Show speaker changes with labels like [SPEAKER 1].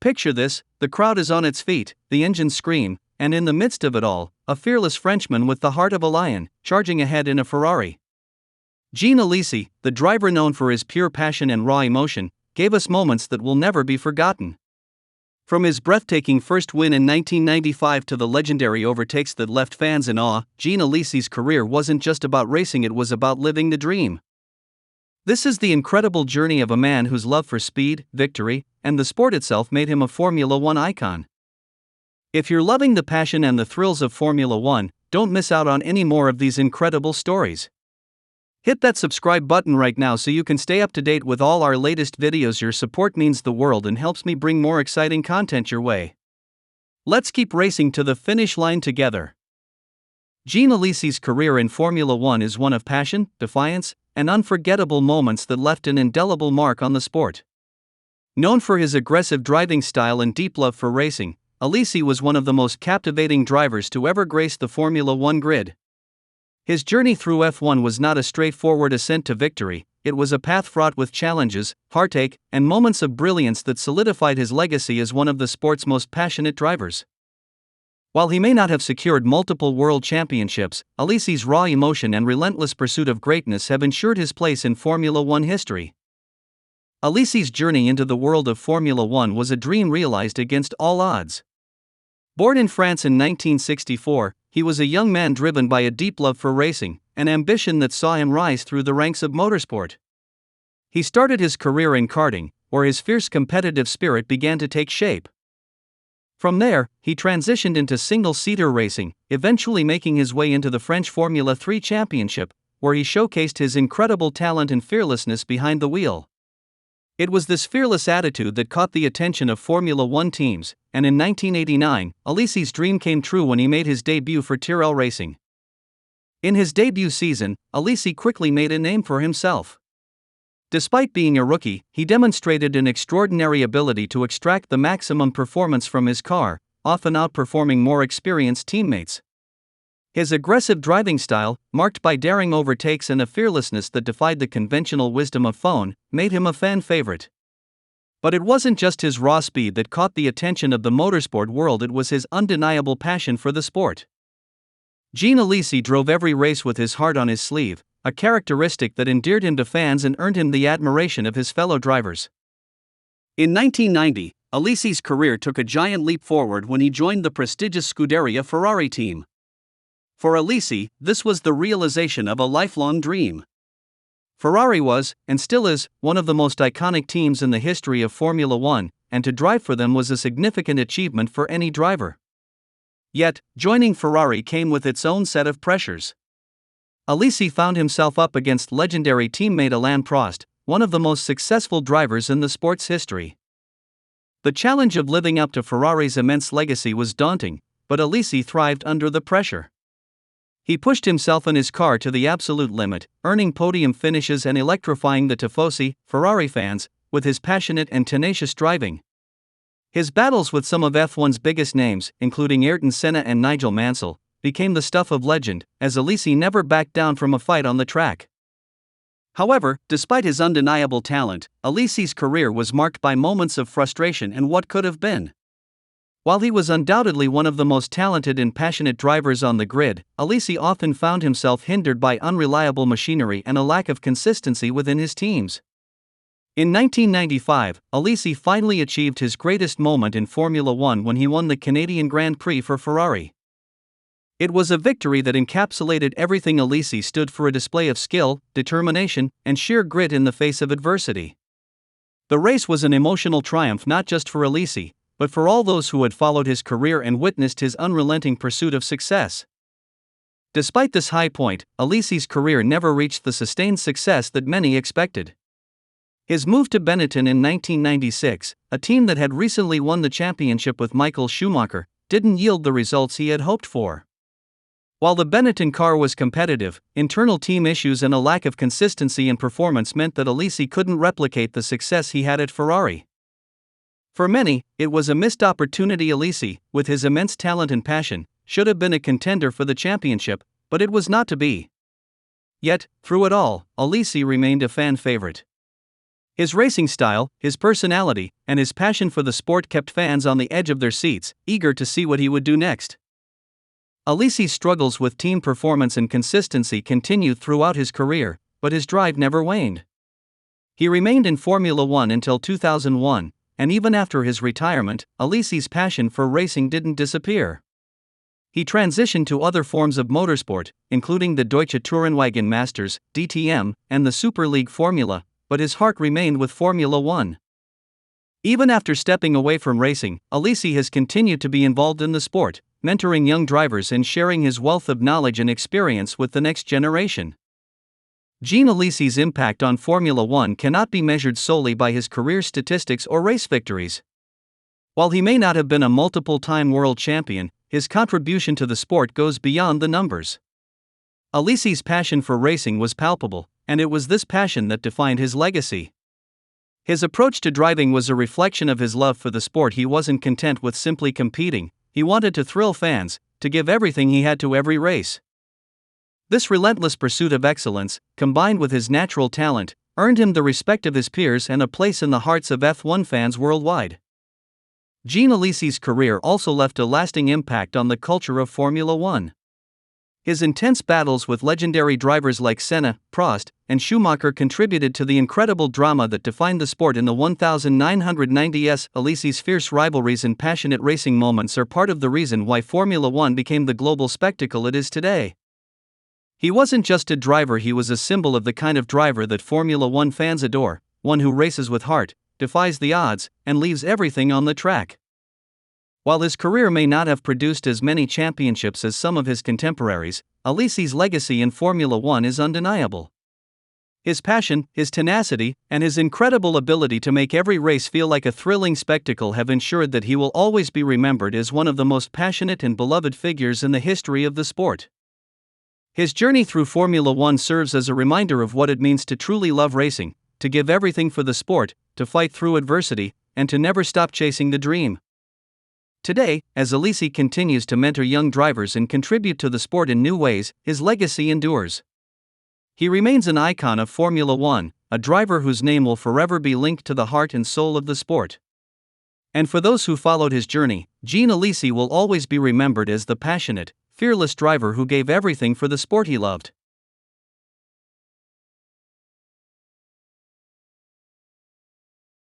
[SPEAKER 1] Picture this: the crowd is on its feet, the engines scream, and in the midst of it all, a fearless Frenchman with the heart of a lion, charging ahead in a Ferrari. Jean Alesi, the driver known for his pure passion and raw emotion, gave us moments that will never be forgotten. From his breathtaking first win in 1995 to the legendary overtakes that left fans in awe, Jean Alesi's career wasn't just about racing, it was about living the dream. This is the incredible journey of a man whose love for speed, victory, and the sport itself made him a Formula One icon. If you're loving the passion and the thrills of Formula One, don't miss out on any more of these incredible stories. Hit that subscribe button right now so you can stay up to date with all our latest videos. Your support means the world and helps me bring more exciting content your way. Let's keep racing to the finish line together. Jean Alesi's career in Formula One is one of passion, defiance, and unforgettable moments that left an indelible mark on the sport. Known for his aggressive driving style and deep love for racing, Alesi was one of the most captivating drivers to ever grace the Formula One grid. His journey through F1 was not a straightforward ascent to victory, it was a path fraught with challenges, heartache, and moments of brilliance that solidified his legacy as one of the sport's most passionate drivers. While he may not have secured multiple world championships, Alesi's raw emotion and relentless pursuit of greatness have ensured his place in Formula One history. Alesi's journey into the world of Formula One was a dream realized against all odds. Born in France in 1964, he was a young man driven by a deep love for racing, an ambition that saw him rise through the ranks of motorsport. He started his career in karting, where his fierce competitive spirit began to take shape. From there, he transitioned into single-seater racing, eventually making his way into the French Formula 3 Championship, where he showcased his incredible talent and fearlessness behind the wheel. It was this fearless attitude that caught the attention of Formula One teams, and in 1989, Alesi's dream came true when he made his debut for Tyrrell Racing. In his debut season, Alesi quickly made a name for himself. Despite being a rookie, he demonstrated an extraordinary ability to extract the maximum performance from his car, often outperforming more experienced teammates. His aggressive driving style, marked by daring overtakes and a fearlessness that defied the conventional wisdom of F1, made him a fan favorite. But it wasn't just his raw speed that caught the attention of the motorsport world, it was his undeniable passion for the sport. Jean Alesi drove every race with his heart on his sleeve, a characteristic that endeared him to fans and earned him the admiration of his fellow drivers. In 1990, Alesi's career took a giant leap forward when he joined the prestigious Scuderia Ferrari team. For Alesi, this was the realization of a lifelong dream. Ferrari was, and still is, one of the most iconic teams in the history of Formula One, and to drive for them was a significant achievement for any driver. Yet, joining Ferrari came with its own set of pressures. Alesi found himself up against legendary teammate Alain Prost, one of the most successful drivers in the sport's history. The challenge of living up to Ferrari's immense legacy was daunting, but Alesi thrived under the pressure. He pushed himself and his car to the absolute limit, earning podium finishes and electrifying the Tifosi, Ferrari fans, with his passionate and tenacious driving. His battles with some of F1's biggest names, including Ayrton Senna and Nigel Mansell, became the stuff of legend, as Alesi never backed down from a fight on the track. However, despite his undeniable talent, Alesi's career was marked by moments of frustration and what could have been. While he was undoubtedly one of the most talented and passionate drivers on the grid, Alesi often found himself hindered by unreliable machinery and a lack of consistency within his teams. In 1995, Alesi finally achieved his greatest moment in Formula One when he won the Canadian Grand Prix for Ferrari. It was a victory that encapsulated everything Alesi stood for: a display of skill, determination, and sheer grit in the face of adversity. The race was an emotional triumph not just for Alesi, but for all those who had followed his career and witnessed his unrelenting pursuit of success. Despite this high point, Alesi's career never reached the sustained success that many expected. His move to Benetton in 1996, a team that had recently won the championship with Michael Schumacher, didn't yield the results he had hoped for. While the Benetton car was competitive, internal team issues and a lack of consistency in performance meant that Alesi couldn't replicate the success he had at Ferrari. For many, it was a missed opportunity. Alesi, with his immense talent and passion, should have been a contender for the championship, but it was not to be. Yet, through it all, Alesi remained a fan favorite. His racing style, his personality, and his passion for the sport kept fans on the edge of their seats, eager to see what he would do next. Alesi's struggles with team performance and consistency continued throughout his career, but his drive never waned. He remained in Formula One until 2001, and even after his retirement, Alesi's passion for racing didn't disappear. He transitioned to other forms of motorsport, including the Deutsche Tourenwagen Masters, DTM, and the Super League Formula, but his heart remained with Formula One. Even after stepping away from racing, Alesi has continued to be involved in the sport, mentoring young drivers and sharing his wealth of knowledge and experience with the next generation. Jean Alesi's impact on Formula One cannot be measured solely by his career statistics or race victories. While he may not have been a multiple-time world champion, his contribution to the sport goes beyond the numbers. Alesi's passion for racing was palpable, and it was this passion that defined his legacy. His approach to driving was a reflection of his love for the sport. He wasn't content with simply competing, he wanted to thrill fans, to give everything he had to every race. This relentless pursuit of excellence, combined with his natural talent, earned him the respect of his peers and a place in the hearts of F1 fans worldwide. Jean Alesi's career also left a lasting impact on the culture of Formula One. His intense battles with legendary drivers like Senna, Prost, and Schumacher contributed to the incredible drama that defined the sport in the 1990s. Alesi's fierce rivalries and passionate racing moments are part of the reason why Formula One became the global spectacle it is today. He wasn't just a driver, he was a symbol of the kind of driver that Formula One fans adore, one who races with heart, defies the odds, and leaves everything on the track. While his career may not have produced as many championships as some of his contemporaries, Alesi's legacy in Formula One is undeniable. His passion, his tenacity, and his incredible ability to make every race feel like a thrilling spectacle have ensured that he will always be remembered as one of the most passionate and beloved figures in the history of the sport. His journey through Formula One serves as a reminder of what it means to truly love racing, to give everything for the sport, to fight through adversity, and to never stop chasing the dream. Today, as Alesi continues to mentor young drivers and contribute to the sport in new ways, his legacy endures. He remains an icon of Formula One, a driver whose name will forever be linked to the heart and soul of the sport. And for those who followed his journey, Jean Alesi will always be remembered as the passionate, fearless driver who gave everything for the sport he loved.